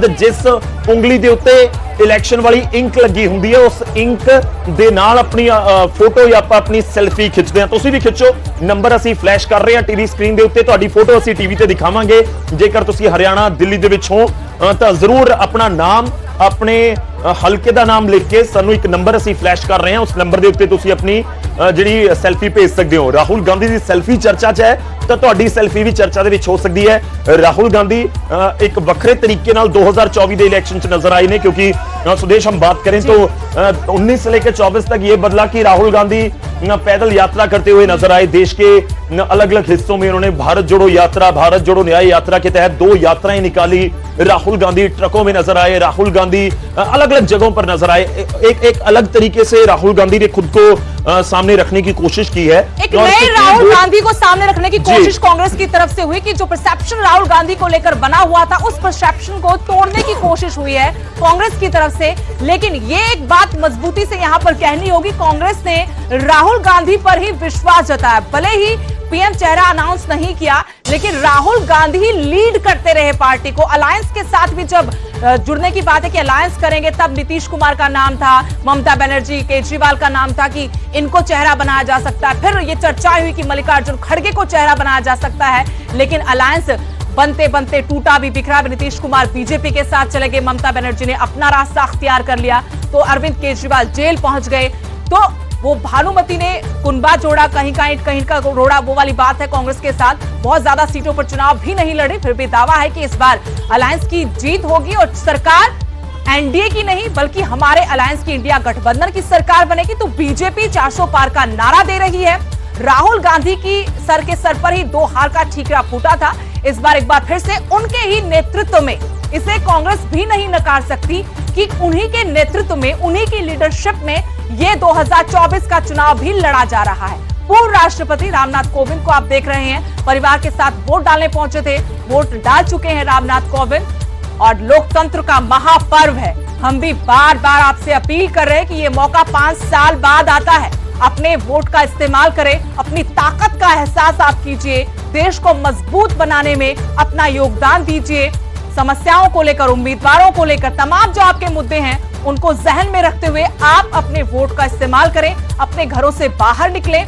जिस उंगली के उत्ते इलैक्शन वाली इंक लगी हुंदी है उस इंक दे नाल अपनी फोटो या अपनी सैल्फी खिंचते हैं। तुसीं भी खिंचो, नंबर असीं फ्लैश कर रहे हैं टीवी स्क्रीन के उत्ते, तुहाडी फोटो असीं टीवी ते दिखावांगे। जेकर तुसीं हरियाणा दिल्ली दे विच हो तां जरूर अपना नाम अपने हलके का नाम लिख के सानू एक नंबर असीं फ्लैश कर रहे हैं, उस नंबर के उत्ते तुसीं अपनी जिहड़ी सैल्फी भेज सकते हो। राहुल गांधी की सैल्फी चर्चा च है तो तुहाडी सैल्फी भी चर्चा दे विच हो सकती है। राहुल गांधी एक वखरे तरीके नाल 2024 के इलेक्शन च नजर आए ने, क्योंकि सुदेश हम बात करें तो 19 से लेकर 24 तक ये बदला कि राहुल गांधी पैदल यात्रा करते हुए नजर आए। देश के अलग अलग हिस्सों में उन्होंने भारत जोड़ो यात्रा, भारत जोड़ो न्याय यात्रा के तहत 2 यात्राएं निकाली। राहुल गांधी ट्रकों में नजर आए, राहुल गांधी अलग अलग जगहों पर नजर आए। एक अलग तरीके से राहुल गांधी ने खुद को सामने रखने की कोशिश की है। एक नए राहुल गांधी को सामने रखने की कोशिश कांग्रेस की तरफ से हुई कि जो परसेप्शन राहुल गांधी को लेकर बना हुआ था उस परसेप्शन को तोड़ने की कोशिश हुई है कांग्रेस की तरफ से। लेकिन ये एक बात मजबूती से यहां पर कहनी होगी, कांग्रेस ने राहुल गांधी पर ही विश्वास जताया। भले ही पीएम चेहरा अनाउंस नहीं किया लेकिन राहुल गांधी ही लीड करते रहे पार्टी को। अलायंस के साथ भी जब जुड़ने की बात है कि अलायंस करेंगे तब नीतीश कुमार का नाम था, ममता बनर्जी, केजरीवाल का नाम था कि इनको चेहरा बनाया जा सकता है। फिर ये चर्चा हुई कि मल्लिकार्जुन खड़गे को चेहरा बनाया जा सकता है, लेकिन अलायंस बनते बनते टूटा भी, बिखरा भी। नीतीश कुमार बीजेपी के साथ चले गए, ममता बनर्जी ने अपना रास्ता अख्तियार कर लिया, तो अरविंद केजरीवाल जेल पहुंच गए। तो वो भानुमति ने कुनबा जोड़ा, कहीं का रोड़ा, वो वाली बात है कांग्रेस के साथ। बहुत ज्यादा सीटों पर चुनाव भी नहीं लड़े, फिर भी दावा है कि इस बार अलायंस की जीत होगी और सरकार एनडीए की नहीं बल्कि हमारे अलायंस की, इंडिया गठबंधन की सरकार बनेगी। तो बीजेपी 400 पार का नारा दे रही है। राहुल गांधी की सर के सर पर ही 2 हार का ठीकरा फूटा था। इस बार एक बार फिर से उनके ही नेतृत्व में, इसे कांग्रेस भी नहीं नकार सकती कि उन्हीं के नेतृत्व में, उन्हीं की लीडरशिप में ये 2024 का चुनाव भी लड़ा जा रहा है। पूर्व राष्ट्रपति रामनाथ कोविंद को आप देख रहे हैं, परिवार के साथ वोट डालने पहुंचे थे, वोट डाल चुके हैं रामनाथ कोविंद। और लोकतंत्र का महापर्व है, हम भी बार बार आपसे अपील कर रहे हैं कि ये मौका 5 साल बाद आता है। अपने वोट का इस्तेमाल करें, अपनी ताकत का एहसास आप कीजिए, देश को मजबूत बनाने में अपना योगदान दीजिए। समस्याओं को लेकर, उम्मीदवारों को लेकर, तमाम जो आपके मुद्दे हैं उनको जहन में रखते हुए आप अपने वोट का इस्तेमाल करें, अपने घरों से बाहर निकलें।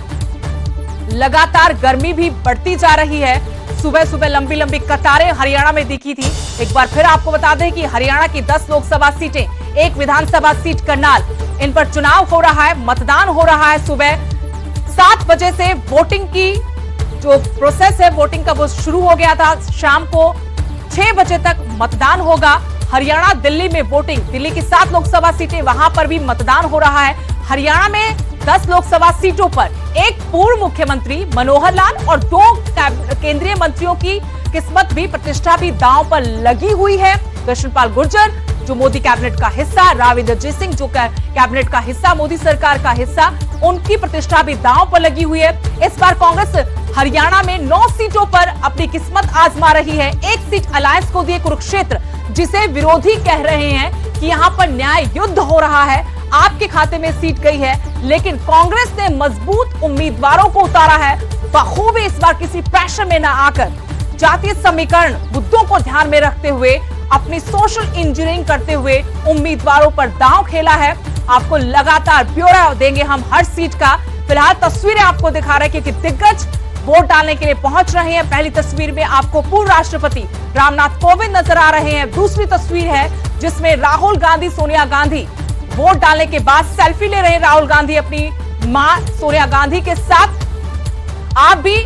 लगातार गर्मी भी बढ़ती जा रही है, सुबह सुबह लंबी लंबी कतारें हरियाणा में दिखी थी। एक बार फिर आपको बता दें कि हरियाणा की 10 लोकसभा सीटें, 1 विधानसभा सीट करनाल, इन पर चुनाव हो रहा है, मतदान हो रहा है। सुबह 7 बजे से वोटिंग की जो प्रोसेस है वोटिंग का वो शुरू हो गया था, शाम को 6 बजे तक मतदान होगा। हरियाणा दिल्ली में वोटिंग, दिल्ली की 7 लोकसभा सीटें, वहां पर भी मतदान हो रहा है। हरियाणा में 10 लोकसभा सीटों पर एक पूर्व मुख्यमंत्री मनोहर लाल और 2 केंद्रीय मंत्रियों की किस्मत भी, प्रतिष्ठा भी दांव पर लगी हुई है। कृष्णपाल गुर्जर जो मोदी कैबिनेट का हिस्सा, राव इंद्रजीत सिंह जो कैबिनेट का हिस्सा, मोदी सरकार का हिस्सा, उनकी प्रतिष्ठा भी दांव पर लगी हुई है। इस बार कांग्रेस हरियाणा में 9 सीटों पर अपनी किस्मत आजमा रही है। 1 सीट अलायंस को दिए कुरुक्षेत्र, जिसे विरोधी कह रहे हैं कि यहां पर न्याय युद्ध हो रहा है, आपके खाते में सीट गई है। लेकिन कांग्रेस ने मजबूत उम्मीदवारों को उतारा है बखूबी, इस बार किसी प्रेशर में न आकर, जातीय समीकरण मुद्दों को ध्यान में रखते हुए, अपनी सोशल इंजीनियरिंग करते हुए उम्मीदवारों पर दांव खेला है। आपको लगातार ब्यौरा देंगे हम हर सीट का। फिलहाल तस्वीरें आपको दिखा रहे हैं क्योंकि दिग्गज वोट डालने के लिए पहुंच रहे हैं। पहली तस्वीर में आपको पूर्व राष्ट्रपति रामनाथ कोविंद नजर आ रहे हैं। दूसरी तस्वीर है जिसमें राहुल गांधी, सोनिया गांधी वोट डालने के बाद सेल्फी ले रहे हैं। राहुल गांधी अपनी मां सोनिया गांधी के साथ, आप भी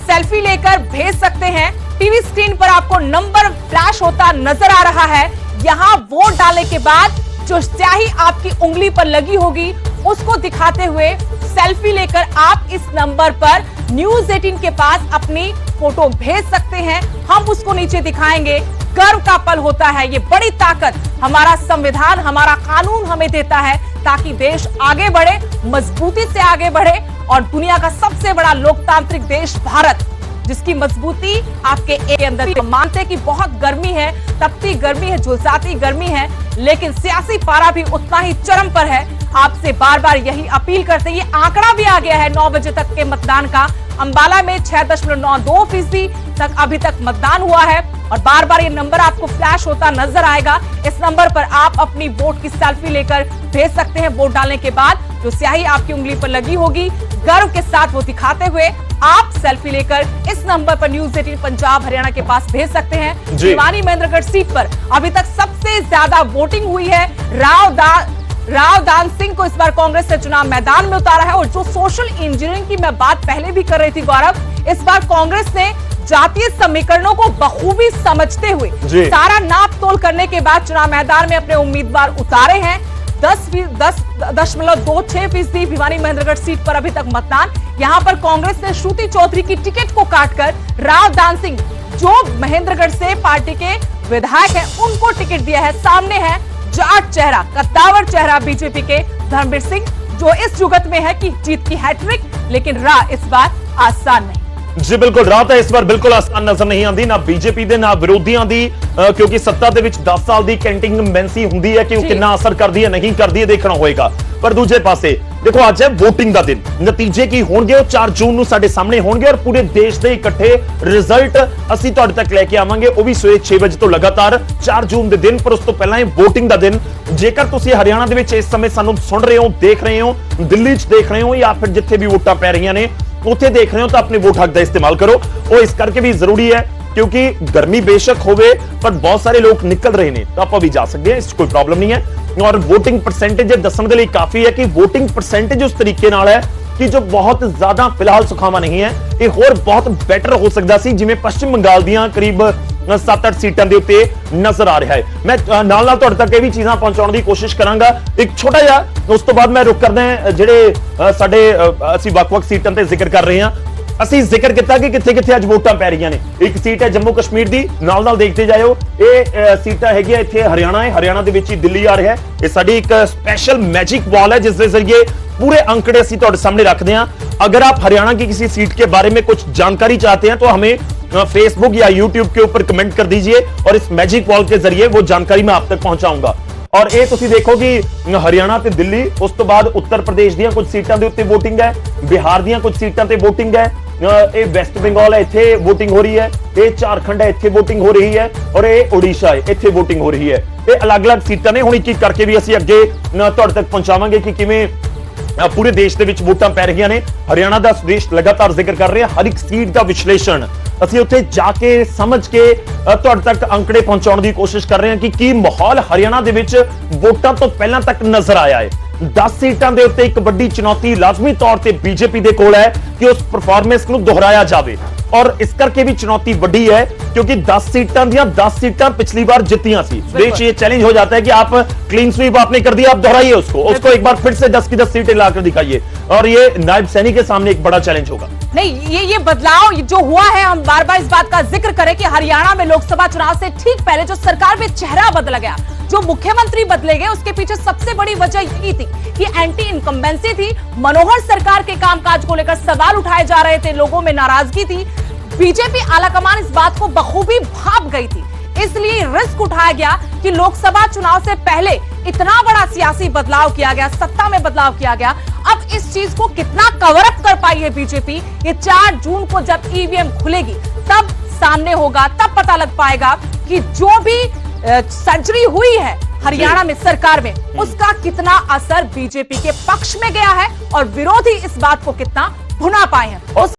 सेल्फी लेकर भेज सकते हैं। टीवी स्क्रीन पर आपको नंबर फ्लैश होता नजर आ रहा है। यहां वोट डालने के बाद जो स्याही आपकी उंगली पर लगी होगी उसको दिखाते हुए सेल्फी लेकर आप इस नंबर पर न्यूज 18 के पास अपनी फोटो भेज सकते हैं। हम उसको नीचे दिखाएंगे। गर्व का पल होता है, ये बड़ी ताकत हमारा संविधान, हमारा कानून हमें देता है ताकि देश आगे बढ़े, मजबूती से आगे बढ़े। और दुनिया का सबसे बड़ा लोकतांत्रिक देश भारत, जिसकी मजबूती आपके अंदर, मानते कि बहुत गर्मी है, तपती गर्मी है, झुलसाती गर्मी है, लेकिन सियासी पारा भी उतना ही चरम पर है। आपसे बार बार यही अपील करते हैं। ये आंकड़ा भी आ गया है 9 बजे तक के मतदान का। अंबाला में 6.92% तक अभी तक मतदान हुआ है और बार बार ये नंबर आपको फ्लैश होता नजर आएगा। इस नंबर पर आप अपनी वोट की सेल्फी लेकर भेज सकते हैं। वोट डालने के बाद जो स्याही आपकी उंगली पर लगी होगी, गर्व के साथ वो दिखाते हुए आप सेल्फी लेकर इस नंबर पर न्यूज़ 18 पंजाब हरियाणा के पास भेज सकते हैं। भिवानी महेंद्रगढ़ सीट पर अभी तक सबसे ज्यादा वोटिंग हुई है। राव दान सिंह को इस बार कांग्रेस ने चुनाव मैदान में उतारा है। और जो सोशल इंजीनियरिंग की मैं बात पहले भी कर रही थी गौरव, इस बार कांग्रेस ने जातीय समीकरणों को बखूबी समझते हुए सारा नाप तोल करने के बाद चुनाव मैदान में अपने उम्मीदवार उतारे हैं। 10.26% भिवानी महेंद्रगढ़ सीट पर अभी तक मतदान। यहां पर कांग्रेस ने श्रुति चौधरी की टिकट को काटकर राव दान सिंह, जो महेंद्रगढ़ से पार्टी के विधायक हैं, उनको टिकट दिया है। सामने है जाट चेहरा, कद्दावर चेहरा बीजेपी के धर्मवीर सिंह, जो इस जुगत में है कि जीत की हैट्रिक, लेकिन राह इस बार आसान नहीं। जी बिल्कुल, राह तो इस बार बिल्कुल आसान नजर नहीं आती, ना बीजेपी ਦੇ ਨਾ ਵਿਰੋਧੀਆਂ ਦੀ, ਕਿਉਂਕਿ ਸੱਤਾ ਦੇ ਵਿੱਚ 10 ਸਾਲ ਦੀ ਕੈਂਟਿੰਗਮੈਂਸੀ ਹੁੰਦੀ ਹੈ ਕਿ ਉਹ ਕਿੰਨਾ ਅਸਰ ਕਰਦੀ ਹੈ ਨਹੀਂ ਕਰਦੀ ਹੈ ਦੇਖਣਾ ਹੋਏਗਾ। ਪਰ ਦੂਜੇ ਪਾਸੇ ਦੇਖੋ, ਅੱਜ ਹੈ VOTING ਦਾ ਦਿਨ। ਨਤੀਜੇ ਕੀ ਹੋਣਗੇ ਉਹ 4 ਜੂਨ ਨੂੰ ਸਾਡੇ ਸਾਹਮਣੇ ਹੋਣਗੇ ਔਰ ਪੂਰੇ ਦੇਸ਼ ਦੇ ਇਕੱਠੇ ਰਿਜ਼ਲਟ ਅਸੀਂ ਤੁਹਾਡੇ ਤੱਕ ਲੈ ਕੇ ਆਵਾਂਗੇ, ਉਹ ਵੀ ਸਵੇਰੇ 6 ਵਜੇ ਤੋਂ ਲਗਾਤਾਰ 4 ਜੂਨ ਦੇ ਦਿਨ। ਪਰ ਉਸ ਤੋਂ ਪਹਿਲਾਂ ਇਹ VOTING ਦਾ ਦਿਨ। ਜੇਕਰ ਤੁਸੀਂ ਹਰਿਆਣਾ ਦੇ ਵਿੱਚ ਇਸ ਸਮੇਂ ਸਾਨੂੰ ਸੁਣ ਰਹੇ ਹੋ, ਦੇਖ ਰਹੇ ਹੋ, ਦਿੱਲੀ 'ਚ ਦੇਖ ਰਹੇ ਹੋ ਜਾਂ ਫਿਰ ਜਿੱਥੇ ਵੀ ਵੋਟਾਂ ਪੈ ਰਹੀਆਂ ਨੇ ਉੱਥੇ ਦੇਖ ਰਹੇ ਹੋ, ਤਾਂ ਆਪਣੇ ਵੋਟ ਹੱਕ ਦਾ ਇਸਤੇਮਾਲ ਕਰੋ। ਉਹ ਇਸ ਕਰਕੇ ਵੀ ਜ਼ਰੂਰੀ ਹੈ क्योंकि गर्मी बेशक होवे पर बहुत सारे लोग निकल रहे हैं, तो आप भी जा सकते हैं, कोई प्रॉब्लम नहीं है। और वोटिंग परसेंटेज दसण के लिए काफी है कि वोटिंग परसेंटेज उस तरीके नाल है कि जो बहुत ज्यादा फिलहाल सुखावा नहीं है, ये होर बहुत बेटर हो सकता सी, जिवें पश्चिम बंगाल दियां करीब 7-8 सीटां दे उत्ते नजर आ रहा है। मैं नाल नाल तुहाडे तक ये भी चीज़ां पहुंचाउण दी कोशिश करांगा। एक छोटा जिहा उस तो बाद मैं रुक करदा है जिहड़े साडे असीं वख-वख सीटां ते जिक्र कर रहे हैं। ਅਸੀਂ ਜ਼ਿਕਰ ਕੀਤਾ ਕਿ ਕਿੱਥੇ-ਕਿੱਥੇ ਅੱਜ ਵੋਟਾਂ ਪੈ ਰਹੀਆਂ ਨੇ। ਇੱਕ ਸੀਟ ਹੈ ਜੰਮੂ ਕਸ਼ਮੀਰ ਦੀ, ਨਾਲ-ਨਾਲ ਦੇਖਦੇ ਜਾਇਓ। ਇਹ ਸੀਟਾਂ ਹੈਗੀਆਂ ਇੱਥੇ ਹਰਿਆਣਾ ਹੈ, ਹਰਿਆਣਾ ਦੇ ਵਿੱਚ ਹੀ ਦਿੱਲੀ ਆ ਰਿਹਾ ਹੈ। ਇਹ ਸਾਡੀ ਇੱਕ ਸਪੈਸ਼ਲ मैजिक वॉल है जिसके जरिए पूरे अंकड़े ਅਸੀਂ ਤੁਹਾਡੇ सामने रखते हैं। अगर आप हरियाणा की किसी सीट के बारे में कुछ जानकारी चाहते हैं तो हमें फेसबुक या यूट्यूब के ऊपर कमेंट कर दीजिए और इस मैजिक वॉल के जरिए वो जानकारी मैं आप तक पहुंचाऊंगा। और ये तुसी देखो कि हरियाणा ते दिल्ली, उस तो बाद उत्तर प्रदेश ਦੀਆਂ कुछ सीटां ਦੇ ਉੱਤੇ VOTING है, बिहार ਦੀਆਂ कुछ सीटां ਤੇ VOTING है, ਇਹ ਵੈਸਟ ਬੰਗਾਲ ਹੈ ਇੱਥੇ VOTING ਹੋ ਰਹੀ ਹੈ, ਇਹ ਝਾਰਖੰਡ ਹੈ ਇੱਥੇ VOTING ਹੋ ਰਹੀ ਹੈ ਔਰ ਇਹ ਓਡੀਸ਼ਾ ਹੈ ਇੱਥੇ VOTING ਹੋ ਰਹੀ ਹੈ। ਇਹ ਅਲੱਗ-ਅਲੱਗ ਸੀਟਾਂ ਨੇ। ਹੁਣ ਇੱਕ ਇੱਕ ਕਰਕੇ ਵੀ ਅਸੀਂ ਅੱਗੇ ਤੁਹਾਡੇ ਤੱਕ ਪਹੁੰਚਾਵਾਂਗੇ ਕਿ ਕਿਵੇਂ पूरे देश ਦੇ ਵਿੱਚ ਵੋਟਾਂ ਪੈ ਰਹੀਆਂ ਨੇ। ਹਰਿਆਣਾ ਦਾ ਸੁਦੇਸ਼ ਲਗਾਤਾਰ ਜ਼ਿਕਰ ਕਰ ਰਹੇ ਹਾਂ, ਹਰ ਇੱਕ ਸੀਟ ਦਾ ਵਿਸ਼ਲੇਸ਼ਣ ਅਸੀਂ ਉੱਥੇ ਜਾ ਕੇ ਸਮਝ ਕੇ ਤੁਹਾਡੇ ਤੱਕ ਅੰਕੜੇ ਪਹੁੰਚਾਉਣ ਦੀ ਕੋਸ਼ਿਸ਼ ਕਰ ਰਹੇ ਹਾਂ ਕਿ ਕੀ ਮਾਹੌਲ ਹਰਿਆਣਾ ਦੇ ਵਿੱਚ ਵੋਟਾਂ ਤੋਂ ਪਹਿਲਾਂ ਤੱਕ ਨਜ਼ਰ ਆਇਆ ਹੈ। 10 ਸੀਟਾਂ ਦੇ ਉੱਤੇ ਇੱਕ ਵੱਡੀ ਚੁਣੌਤੀ ਲਾਜ਼ਮੀ ਤੌਰ ਤੇ ਬੀਜੇਪੀ ਦੇ ਕੋਲ ਹੈ ਕਿ ਉਸ ਪਰਫਾਰਮੈਂਸ ਨੂੰ ਦੁਹਰਾਇਆ ਜਾਵੇ। और इस करके भी चुनौती बड़ी है क्योंकि 10 सीटां दियां 10 सीटां पिछली बार जीतियां सी। देश ये चैलेंज हो जाता है कि आप क्लीन स्वीप आपने कर दिया, आप दोहराइए उसको एक बार फिर से 10 की 10 सीटें लाकर दिखाइए। और ये नायब सैनी के सामने एक बड़ा चैलेंज होगा। नहीं, ये बदलाव जो हुआ है, हम बार बार इस बात का जिक्र करें कि हरियाणा में लोकसभा चुनाव से ठीक पहले जो सरकार में चेहरा बदल गया, जो मुख्यमंत्री बदले गए, उसके पीछे सबसे बड़ी वजह यही थी कि एंटी इनकम्बेंसी थी। मनोहर सरकार के कामकाज को लेकर सवाल उठाए जा रहे थे, लोगों में नाराजगी थी। बीजेपी आलाकमान इस बात को बखूबी भाप गई थी, इसलिए रिस्क उठाया गया कि लोकसभा चुनाव से पहले इतना बड़ा सियासी बदलाव किया गया, सत्ता में बदलाव किया गया। अब इस चीज को कितना कवर अप कर पाई है बीजेपी, ये 4 जून को जब ईवीएम खुलेगी तब सामने होगा, तब पता लग पाएगा कि जो भी सर्जरी हुई है हरियाणा में सरकार में, उसका कितना असर बीजेपी के पक्ष में गया है और विरोधी इस बात को कितना भुना पाए हैं।